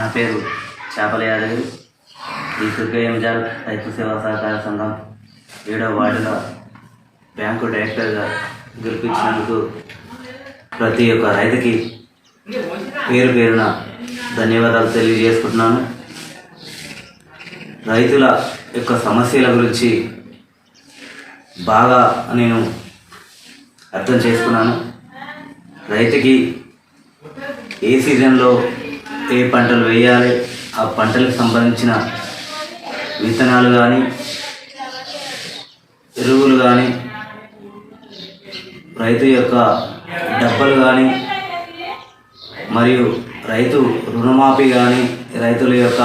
నా పేరు చేపల యాదగిరి. ఈ దుర్గయంజాల్ రైతు సేవా సహకార సంఘం 7వ వార్డులో బ్యాంకు డైరెక్టర్గా గెలిపించినందుకు ప్రతి ఒక్క రైతుకి పేరు పేరున ధన్యవాదాలు తెలియజేసుకుంటున్నాను. రైతుల యొక్క సమస్యల గురించి బాగా నేను అర్థం చేసుకున్నాను. రైతుకి ఏ సీజన్లో ఏ పంటలు వేయాలి, ఆ పంటలకు సంబంధించిన విత్తనాలు కానీ ఎరువులు కానీ రైతు యొక్క డబ్బులు కానీ మరియు రైతు రుణమాఫీ కానీ రైతుల యొక్క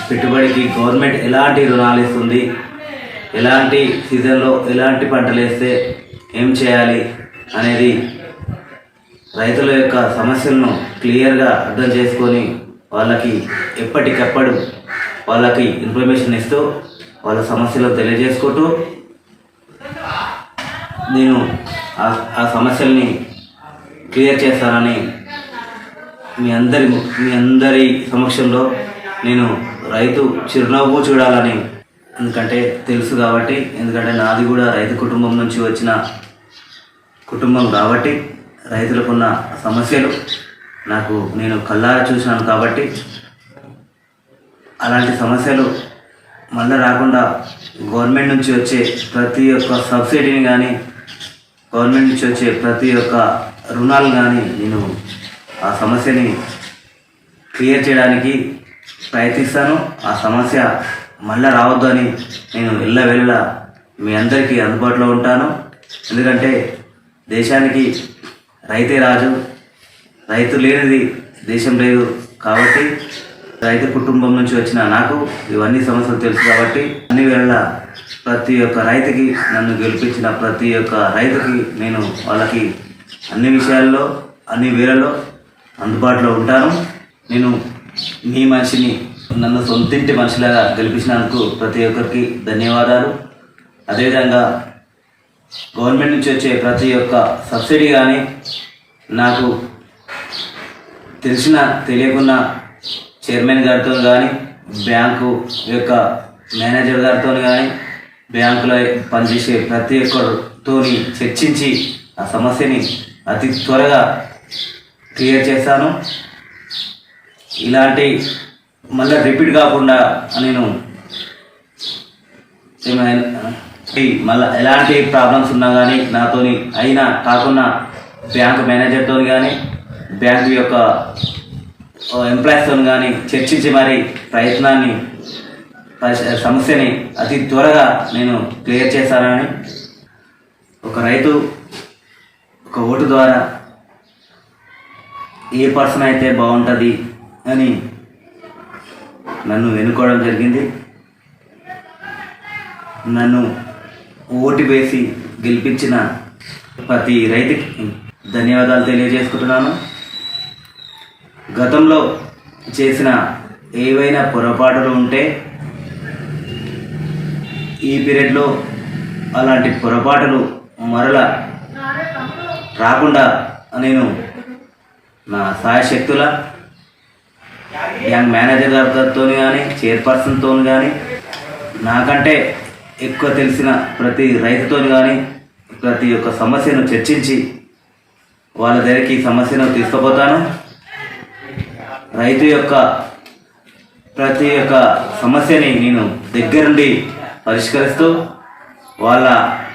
పెట్టుబడికి గవర్నమెంట్ ఎలాంటి రుణాలు ఇస్తుంది, ఎలాంటి సీజన్లో ఎలాంటి పంటలు వేస్తే ఏం చేయాలి అనేది రైతుల యొక్క సమస్యలను క్లియర్గా అర్థం చేసుకొని వాళ్ళకి ఎప్పటికప్పుడు వాళ్ళకి ఇన్ఫర్మేషన్ ఇస్తూ వాళ్ళ సమస్యలను తెలియజేసుకుంటూ నేను ఆ సమస్యల్ని క్లియర్ చేస్తానని మీ అందరి సమక్షంలో నేను రైతు చిరునవ్వు చూడాలని ఎందుకంటే తెలుసు కాబట్టి, ఎందుకంటే నాది కూడా రైతు కుటుంబం నుంచి వచ్చిన కుటుంబం కాబట్టి రైతులకున్న సమస్యలు నేను కళ్ళారా చూసినాను కాబట్టి అలాంటి సమస్యలు మళ్ళీ రాకుండా గవర్నమెంట్ నుంచి వచ్చే ప్రతి ఒక్క సబ్సిడీని కానీ గవర్నమెంట్ నుంచి వచ్చే ప్రతి ఒక్క రుణాలు కానీ నేను ఆ సమస్యని క్లియర్ చేయడానికి ప్రయత్నిస్తాను. ఆ సమస్య మళ్ళీ రావద్దు అని నేను ఎల్లవేళలా మీ అందరికీ అందుబాటులో ఉంటాను. ఎందుకంటే దేశానికి రైతే రాజు, రైతు లేనిది దేశం లేదు కాబట్టి రైతు కుటుంబం నుంచి వచ్చిన నాకు ఇవన్నీ సమస్యలు తెలుసు కాబట్టి అన్ని వేళలా ప్రతి ఒక్క రైతుకి, నన్ను గెలిపించిన ప్రతి ఒక్క రైతుకి నేను వాళ్ళకి అన్ని విషయాల్లో అన్ని వేళల్లో అందుబాటులో ఉంటాను. నేను మీ మనిషిని, నన్ను సొంతింటి మనిషిలాగా గెలిపించినందుకు ప్రతి ఒక్కరికి ధన్యవాదాలు. అదేవిధంగా గవర్నమెంట్ నుంచి వచ్చే ప్రతి ఒక్క సబ్సిడీ కానీ నాకు తెలియకున్నా చైర్మన్ గారితో కానీ బ్యాంకు యొక్క మేనేజర్ గారితో కానీ బ్యాంకులో పనిచేసే ప్రతి ఒక్కరితో చర్చించి ఆ సమస్యని అతి త్వరగా క్లియర్ చేస్తాను. ఇలాంటి మళ్ళీ రిపీట్ కాకుండా నేను మళ్ళీ ఎలాంటి ప్రాబ్లమ్స్ ఉన్నా కానీ నాతోని అయినా కాకుండా బ్యాంకు మేనేజర్తో కానీ బ్యాంకు యొక్క ఎంప్లాయీస్తో కానీ చర్చించి మరి సమస్యని అతి త్వరగా నేను క్లియర్ చేస్తానని, ఒక రైతు ఒక ఓటు ద్వారా ఏ పర్సన్ అయితే బాగుంటుంది అని నన్ను ఎన్నుకోవడం జరిగింది. నన్ను ఓటు వేసి గెలిపించిన ప్రతి రైతుకి ధన్యవాదాలు తెలియజేసుకుంటున్నాను. గతంలో చేసిన ఏవైనా పొరపాటులు ఉంటే ఈ పీరియడ్లో అలాంటి పొరపాటులు మరలా రాకుండా నేను నా సాయశక్తుల బ్యాంక్ మేనేజర్ గారితో కానీ చైర్పర్సన్తో కానీ నాకంటే ఎక్కువ తెలిసిన ప్రతి రైతుతో కానీ ప్రతి ఒక్క సమస్యను చర్చించి వాళ్ళ దగ్గరికి సమస్యను తీసుకుపోతాను. రైతు యొక్క ప్రతి ఒక్క సమస్యని నేను దగ్గరుండి పరిష్కరిస్తూ వాళ్ళ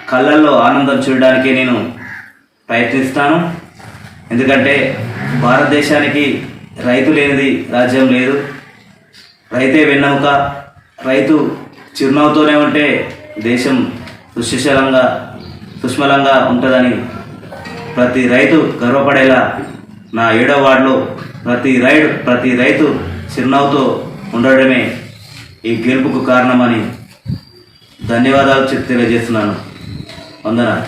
కళ్ళల్లో ఆనందం చూడడానికి నేను ప్రయత్నిస్తాను. ఎందుకంటే భారతదేశానికి రైతు లేనిది రాజ్యం లేదు. రైతే వెన్నెముక. రైతు చిరునవ్వుతోనే ఉంటే దేశం సుష్మలంగా ఉంటుందని ప్రతి రైతు గర్వపడేలా నా 7వ వార్డులో ప్రతి రైతు చిరునవ్వుతో ఉండడమే ఈ గెలుపుకు కారణమని ధన్యవాదాలు తెలియజేస్తున్నాను. వందనాలు.